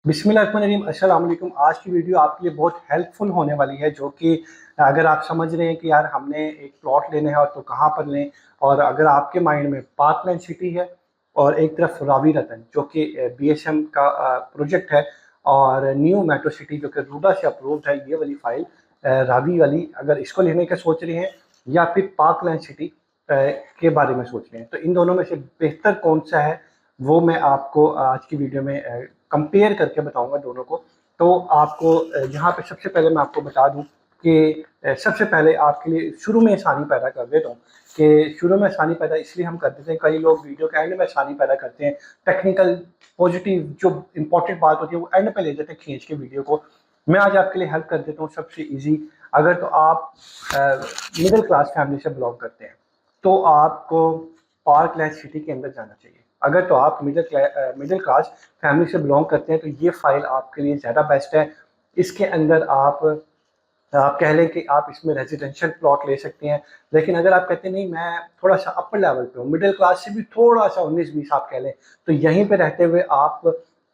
बिस्मिल्लाहिर्रहमानिर्रहीम, अस्सलाम वालेकुम। आज की वीडियो आपके लिए बहुत हेल्पफुल होने वाली है, जो कि अगर आप समझ रहे हैं कि यार हमने एक प्लॉट लेना है और तो कहाँ पर लें, और अगर आपके माइंड में पार्कलैंड सिटी है और एक तरफ रावी रतन जो कि बीएसएम का प्रोजेक्ट है, और न्यू मेट्रो सिटी जो कि रूडा से अप्रूव्ड है, ये वाली फाइल रावी वाली, अगर इसको लेने का सोच रहे हैं या फिर पार्कलैंड सिटी के बारे में सोच रहे हैं, तो इन दोनों में से बेहतर कौन सा है वो मैं आपको आज की वीडियो में कंपेयर करके बताऊंगा दोनों को। तो आपको यहाँ पे सबसे पहले मैं आपको बता दूं कि सबसे पहले आपके लिए शुरू में आसानी पैदा कर देता हूँ कि शुरू में आसानी पैदा इसलिए हम कर देते हैं, कई लोग वीडियो के एंड में आसानी पैदा करते हैं, टेक्निकल पॉजिटिव जो इंपॉर्टेंट बात होती है वो एंड पे ले देते हैं खींच के वीडियो को। मैं आज आपके लिए हेल्प कर देता हूँ सबसे ईजी। अगर तो आप मिडिल क्लास फैमिली से बिलोंग करते हैं तो आपको पार्कलैंड सिटी के अंदर जाना चाहिए। अगर तो आप मिडिल क्लास फैमिली से बिलोंग करते हैं तो ये फाइल आपके लिए ज़्यादा बेस्ट है। इसके अंदर आप कह लें कि आप इसमें रेजिडेंशियल प्लॉट ले सकते हैं, लेकिन अगर आप कहते हैं नहीं मैं थोड़ा सा अपर लेवल पे हूँ, मिडिल क्लास से भी थोड़ा सा 19-20 आप कह लें, तो यहीं पे रहते हुए आप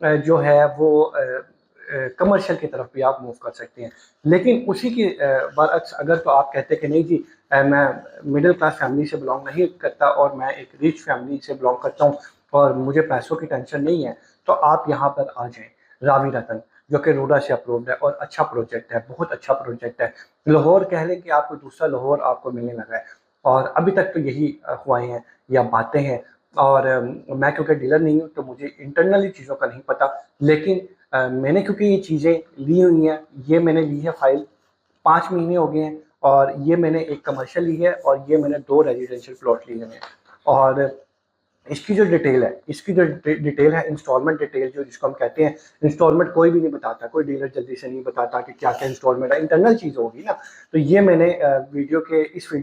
जो है वो कमर्शियल की तरफ भी आप मूव कर सकते हैं। लेकिन उसी के बरअक्स अगर तो आप कहते हैं कि नहीं जी मैं मिडिल क्लास फैमिली से बिलोंग नहीं करता और मैं एक रिच फैमिली से बिलोंग करता हूँ और मुझे पैसों की टेंशन नहीं है, तो आप यहाँ पर आ जाएं। रावी रतन जो कि रूडा से अप्रूव्ड है और अच्छा प्रोजेक्ट है, बहुत अच्छा प्रोजेक्ट है। लाहौर कह लें कि आपको दूसरा लाहौर आपको मिलने लगा है, और अभी तक तो यही अफवाहें हैं या बातें हैं। और मैं क्योंकि डीलर नहीं हूँ तो मुझे इंटरनली चीज़ों का नहीं पता, लेकिन मैंने क्योंकि ये चीज़ें ली हुई हैं, ये मैंने ली है फाइल 5 महीने हो गए हैं, और ये मैंने एक कमर्शियल ली है और ये मैंने 2 रेजिडेंशियल प्लॉट लिए हैं। और इसकी जो डिटेल है, इसकी जो डिटेल है, इंस्टॉलमेंट डिटेल जो जिसको हम कहते हैं, इंस्टॉलमेंट कोई भी नहीं बताता, कोई डीलर जल्दी से नहीं बताता कि क्या क्या इंस्टॉलमेंट है, इंटरनल चीज़ होगी ना। तो ये मैंने इस वीडियो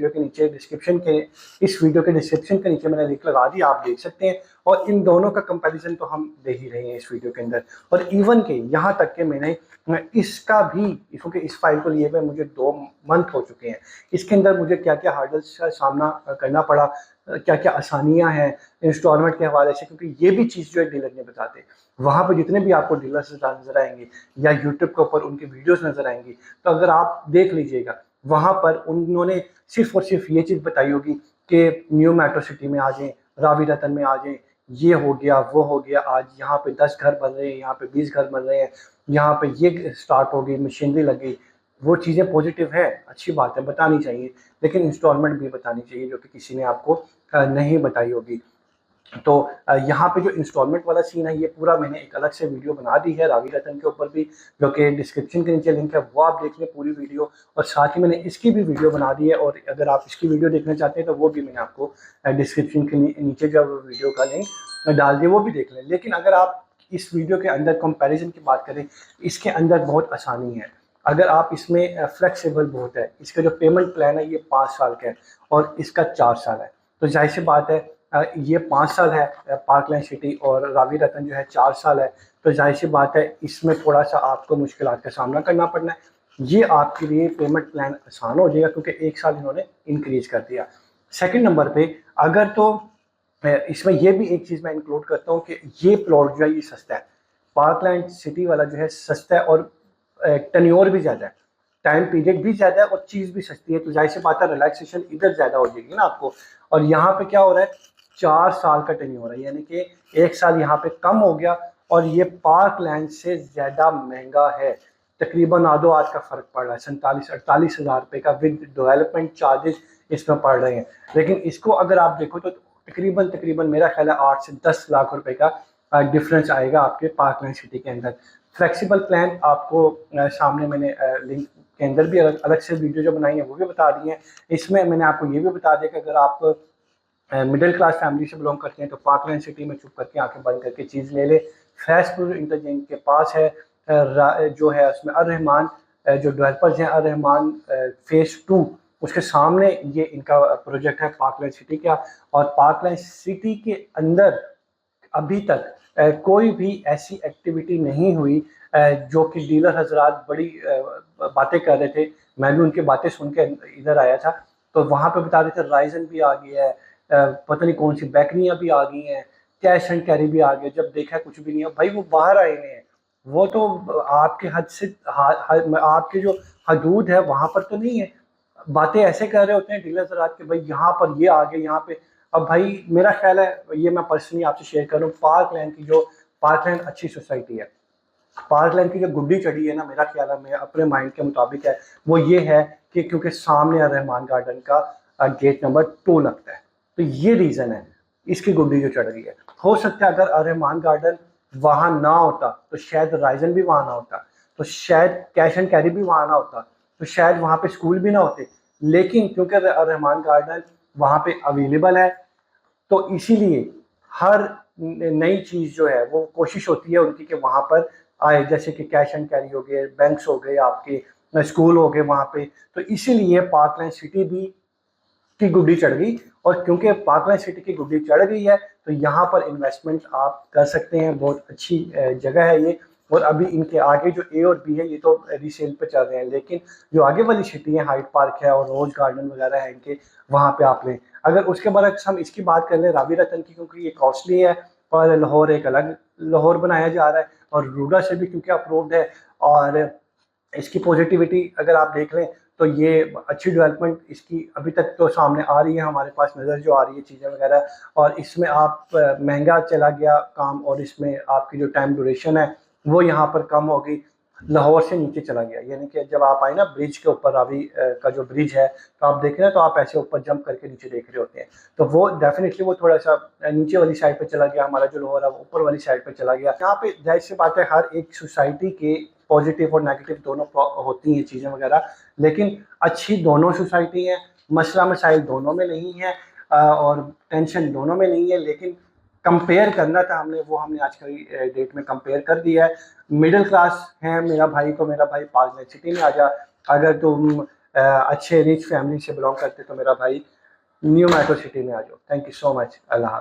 के नीचे इस वीडियो के डिस्क्रिप्शन के नीचे मैंने लिंक लगा दी, आप देख सकते हैं। और इन दोनों का कंपैरिजन तो हम दे ही रहे हैं इस वीडियो के अंदर। और इवन के यहाँ तक कि मैंने इसका भी, क्योंकि इस फाइल को लिए हुए मुझे 2 मंथ हो चुके हैं, इसके अंदर मुझे क्या क्या हार्डल्स का सामना करना पड़ा, क्या क्या आसानियां हैं इंस्टॉलमेंट के हवाले से, क्योंकि ये भी चीज़ जो है डीलर नहीं बताते। वहाँ पर जितने भी आपको डीलर्स नजर आएंगे या यूट्यूब के ऊपर उनकी वीडियोस नजर आएंगी, तो अगर आप देख लीजिएगा वहाँ पर उन्होंने सिर्फ और सिर्फ ये चीज़ बताई होगी कि न्यू मेट्रो सिटी में आ जाएं, रावी रतन में आ जाएं, ये हो गया वो हो गया, आज यहाँ पे 10 घर बन रहे हैं, यहाँ पे 20 घर बन रहे हैं, यहाँ पे ये स्टार्ट हो गई, मशीनरी लग गई। वो चीज़ें पॉजिटिव है, अच्छी बात है, बतानी चाहिए, लेकिन इंस्टॉलमेंट भी बतानी चाहिए जो कि किसी ने आपको नहीं बताई होगी। तो यहाँ पे जो इंस्टॉलमेंट वाला सीन है, ये पूरा मैंने एक अलग से वीडियो बना दी है रावी रतन के ऊपर भी, जो कि डिस्क्रिप्शन के नीचे लिंक है, वो आप देख लें पूरी वीडियो। और साथ ही मैंने इसकी भी वीडियो बना दी है, और अगर आप इसकी वीडियो देखना चाहते हैं तो वो भी मैंने आपको डिस्क्रिप्शन के नीचे जो वीडियो का लिंक डाल दिया, वो भी देख लें। लेकिन अगर आप इस वीडियो के अंदर कंपेरिजन की बात करें, इसके अंदर बहुत आसानी है। अगर आप इसमें फ्लेक्सिबल बहुत है, इसका जो पेमेंट प्लान है ये 5 साल का है और इसका 4 साल है। तो जाहिर सी बात है ये 5 साल है पार्कलैंड सिटी, और रावी रतन जो है 4 साल है। तो जाहिर सी बात है इसमें थोड़ा सा आपको मुश्किलात का सामना करना पड़ना है। ये आपके लिए पेमेंट प्लान आसान हो जाएगा क्योंकि 1 साल इन्होंने इंक्रीज कर दिया। सेकंड नंबर पे अगर तो इसमें ये भी एक चीज़ मैं इंक्लूड करता हूँ कि ये प्लॉट जो है ये सस्ता है। पार्कलैंड सिटी वाला जो है सस्ता है, और टेन्योर भी ज़्यादा है, टाइम पीरियड भी ज़्यादा है, और चीज़ भी सस्ती है। तो जाहिर सी बात है रिलैक्सेशन इधर ज़्यादा हो जाएगी ना आपको। और यहाँ पे क्या हो रहा है, 4 साल का टेन्योर है, यानी कि 1 साल यहाँ पे कम हो गया, और ये पार्कलैंड से ज़्यादा महंगा है। तकरीबन आधो आज का फ़र्क पड़ रहा है, 47-48 हज़ार रुपये का विद डेवलपमेंट चार्जेस इसमें पड़ रहे हैं। लेकिन इसको अगर आप देखो तो तकरीबन तकरीबन मेरा ख्याल है 8 से 10 लाख रुपए का डिफरेंस आएगा आपके पार्कलैंड सिटी के अंदर। फ्लेक्सिबल प्लान आपको सामने मैंने लिंक के अंदर भी अलग अलग से वीडियो जो बनाई है वो भी बता दी है। इसमें मैंने आपको ये भी बता दिया कि अगर आप मिडिल क्लास फैमिली से बिलोंग करते हैं तो पार्कलैंड सिटी में चुप करके आंखें बंद करके चीज़ ले ले। फैसपुर इंटरचेंज के पास है जो है उसमें अर रहमान, जो डेवलपर्स हैं अर रहमान फेज़ 2, उसके सामने ये इनका प्रोजेक्ट है पार्कलैंड सिटी का। और पार्कलैंड सिटी के अंदर अभी तक कोई भी ऐसी एक्टिविटी नहीं हुई जो कि डीलर हजरात बड़ी बातें कर रहे थे। मैं भी उनकी बातें सुन के इधर आया था, तो वहाँ पे बता रहे थे राइजन भी आ गया है, पता नहीं कौन सी बैकरियाँ भी आ गई हैं, कैश एंड कैरी भी आ गया। जब देखा कुछ भी नहीं है भाई, वो बाहर आए हुए हैं, वो तो आपके हद से आपके जो हदूद है वहां पर तो नहीं है। बातें ऐसे कर रहे होते हैं डीलर हजरात के, भाई यहाँ पर ये आ गए यहाँ पे। अब भाई मेरा ख्याल है, ये मैं पर्सनली आपसे शेयर करूँ, पार्क लैंड की जो पार्क लैंड अच्छी सोसाइटी है, पार्क लाइन की जो गुड्डी चढ़ी है ना, मेरा ख्याल है, मैं अपने माइंड के मुताबिक है, वो ये है कि क्योंकि सामने रहमान गार्डन का गेट नंबर 2 लगता है, तो ये रीज़न है इसकी गुड्डी जो चढ़ रही है। हो सकता है अगर रहमान गार्डन वहाँ ना होता तो शायद राइजन भी वहाँ ना होता, तो शायद कैश एंड कैरी भी वहाँ ना होता, तो शायद वहाँ पे स्कूल भी ना होते। लेकिन क्योंकि रहमान गार्डन वहाँ पे अवेलेबल है, तो इसीलिए हर नई चीज़ जो है वो कोशिश होती है उनकी कि वहाँ पर आए, जैसे कि कैश एंड कैरी हो गए, बैंक्स हो गए, आपके स्कूल हो गए वहाँ पे। तो इसीलिए पार्कलैंड सिटी भी की गुड्डी चढ़ गई, और क्योंकि पार्कलैंड सिटी की गुड्डी चढ़ गई है तो यहाँ पर इन्वेस्टमेंट आप कर सकते हैं, बहुत अच्छी जगह है ये। और अभी इनके आगे जो ए और बी है ये तो रीसेल पे चल रहे हैं, लेकिन जो आगे वाली सिटी है, हाइट पार्क है और रोज गार्डन वगैरह है इनके, वहाँ पे आप लें। अगर उसके बाद हम इसकी बात कर लें रावी रतन की, क्योंकि ये कॉस्टली है और लाहौर एक अलग लाहौर बनाया जा रहा है, और रूडा से भी क्योंकि अप्रूव्ड है, और इसकी पॉजिटिविटी अगर आप देख लें तो ये अच्छी डेवलपमेंट इसकी अभी तक तो सामने आ रही है, हमारे पास नज़र जो आ रही है चीज़ें वगैरह। और इसमें आप महंगा चला गया काम, और इसमें आपकी जो टाइम ड्यूरेशन है वो यहाँ पर कम होगी, लाहौर से नीचे चला गया। यानी कि जब आप आए ना ब्रिज के ऊपर, रावी का जो ब्रिज है, तो आप देख रहे हैं तो आप ऐसे ऊपर जंप करके नीचे देख रहे होते हैं, तो वो डेफिनेटली वो थोड़ा सा नीचे वाली साइड पे चला गया, हमारा जो लाहौर है वो ऊपर वाली साइड पे चला गया। यहाँ पे जाहिर सी बात है हर एक सोसाइटी के पॉजिटिव और नेगेटिव दोनों होती हैं चीज़ें वगैरह, लेकिन अच्छी दोनों सोसाइटी हैं, मसला मसाइल दोनों में नहीं है, और टेंशन दोनों में नहीं है, लेकिन कंपेयर करना था हमने, वो हमने आज की डेट में कंपेयर कर दिया है। मिडिल क्लास है मेरा भाई, तो मेरा भाई पार्क सिटी में आ जा। अगर तुम अच्छे रिच फैमिली से बिलोंग करते तो मेरा भाई न्यू मेट्रो सिटी में आ जाओ। Thank you so much. Allah.